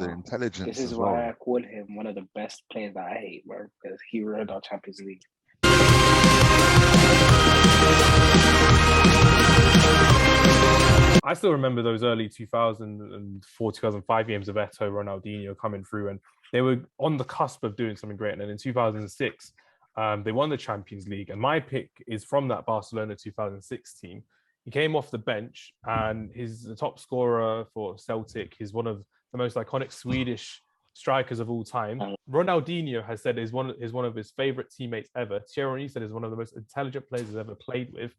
The intelligence This is as why well. I call him one of the best players that I hate, bro, because he ruined our Champions League. I still remember those early 2004, 2005 games of Eto'o, Ronaldinho coming through, and they were on the cusp of doing something great. And then in 2006, they won the Champions League. And my pick is from that Barcelona 2006 team. He came off the bench, and he's the top scorer for Celtic. He's one of the most iconic Swedish strikers of all time. Ronaldinho has said is one of his favorite teammates ever. Thierry said is one of the most intelligent players he's ever played with.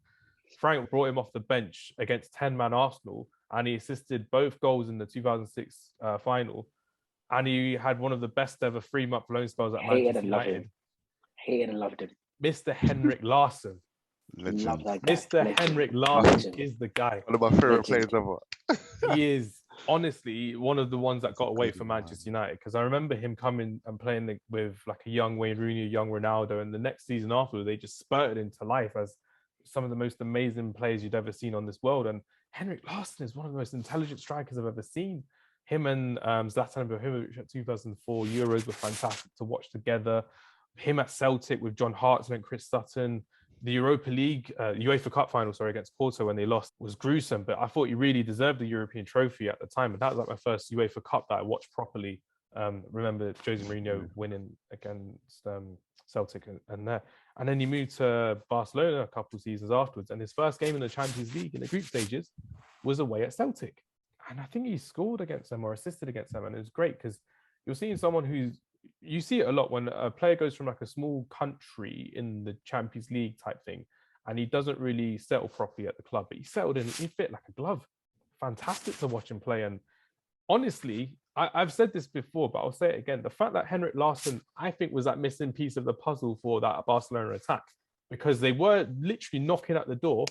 Frank brought him off the bench against 10-man Arsenal, and he assisted both goals in the 2006 final. And he had one of the best ever 3-month loan spells at Manchester United. Hated and loved him. Mr. Henrik Larsson. Legend. Mr. Henrik Larsson is the guy. One of my favorite players ever. He is honestly one of the ones that got away from Manchester United, because I remember him coming and playing with like a young Wayne Rooney, a young Ronaldo, and the next season after they just spurted into life as some of the most amazing players you'd ever seen on this world. And Henrik Larsson is one of the most intelligent strikers I've ever seen. Him and Zlatan Ibrahimovic at 2004 Euros were fantastic to watch together. Him at Celtic with John Hartson and Chris Sutton. The Europa League, UEFA Cup final, against Porto when they lost was gruesome, but I thought he really deserved the European trophy at the time. And that was like my first UEFA Cup that I watched properly. Remember Jose Mourinho winning against Celtic and there. And then he moved to Barcelona a couple of seasons afterwards. And his first game in the Champions League in the group stages was away at Celtic. And I think he scored against them or assisted against them. And it was great because you're seeing someone you see it a lot when a player goes from like a small country in the Champions League type thing, and he doesn't really settle properly at the club, but he settled in, he fit like a glove. Fantastic to watch him play. And honestly, I've said this before, but I'll say it again. The fact that Henrik Larsson, I think, was that missing piece of the puzzle for that Barcelona attack, because they were literally knocking at the door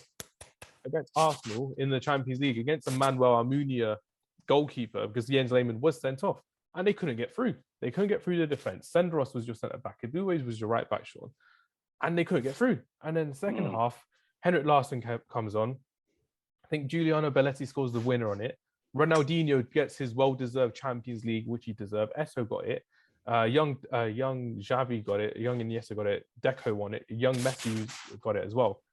against Arsenal in the Champions League against a Manuel Almunia goalkeeper, because Jens Lehmann was sent off, and they couldn't get through. They couldn't get through the defense. Senderos was your centre back. Abuwais was your right back, Sean, and they couldn't get through. And then the second half, Henrik Larsson comes on. I think Giuliano Belletti scores the winner on it. Ronaldinho gets his well-deserved Champions League, which he deserved. Eto'o got it. Young Xavi got it. Young Iniesta got it. Deco won it. Young Messi got it as well.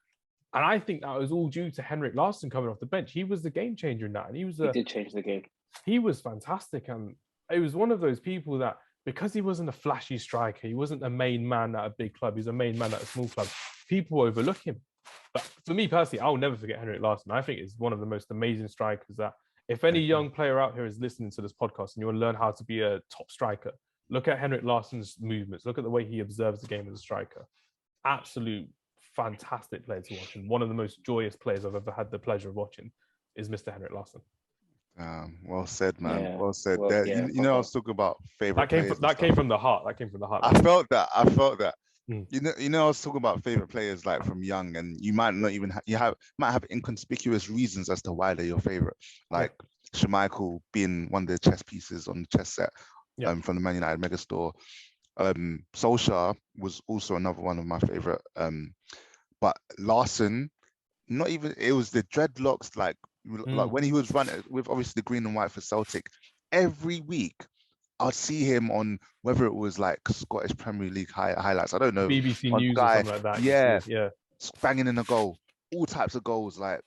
And I think that was all due to Henrik Larsson coming off the bench. He was the game changer in that, and he did change the game. He was fantastic, and it was one of those people that, because he wasn't a flashy striker, he wasn't a main man at a big club, he's a main man at a small club, people overlook him. But for me personally, I'll never forget Henrik Larsson. I think he's one of the most amazing strikers that, if any young player out here is listening to this podcast and you want to learn how to be a top striker, look at Henrik Larsson's movements, look at the way he observes the game as a striker. Absolute fantastic player to watch, and one of the most joyous players I've ever had the pleasure of watching is Mr. Henrik Larsson. Well said, man. Yeah. Well said. Well, you know, I was talking about favorite. That came from the heart. That came from the heart. I felt that. Mm. You know, I was talking about favorite players like from young, and you might not even might have inconspicuous reasons as to why they're your favorite. Like Schmeichel being one of the chess pieces on the chess set from the Man United megastore. Solskjaer was also another one of my favorite. But Larsson, not even. It was the dreadlocks, like when he was running with obviously the green and white for Celtic, every week I'd see him on, whether it was like Scottish Premier League highlights, I don't know, BBC News or something like that. Yeah, banging in a goal, all types of goals, like,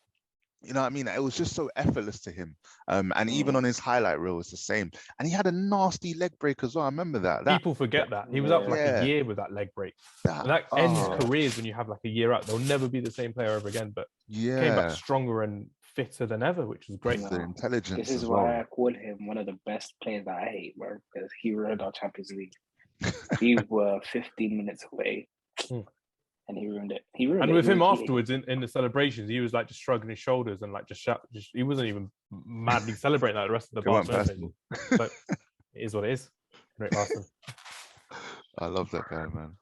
you know what I mean? It was just so effortless to him. And even on his highlight reel, it's the same. And he had a nasty leg break as well. I remember that. People forget that. He was out for like a year with that leg break. That ends careers when you have like a year out. They'll never be the same player ever again. But came back stronger and fitter than ever, which was great. The intelligence. This is why I call him one of the best players that I hate, bro, because he ruined our Champions League. We were 15 minutes away. And he ruined it. And with him afterwards in the celebrations, he was like just shrugging his shoulders and like just he wasn't even madly celebrating like the rest of the Barcelona. So it is what it is. Henrik Larsson. I love that guy, man.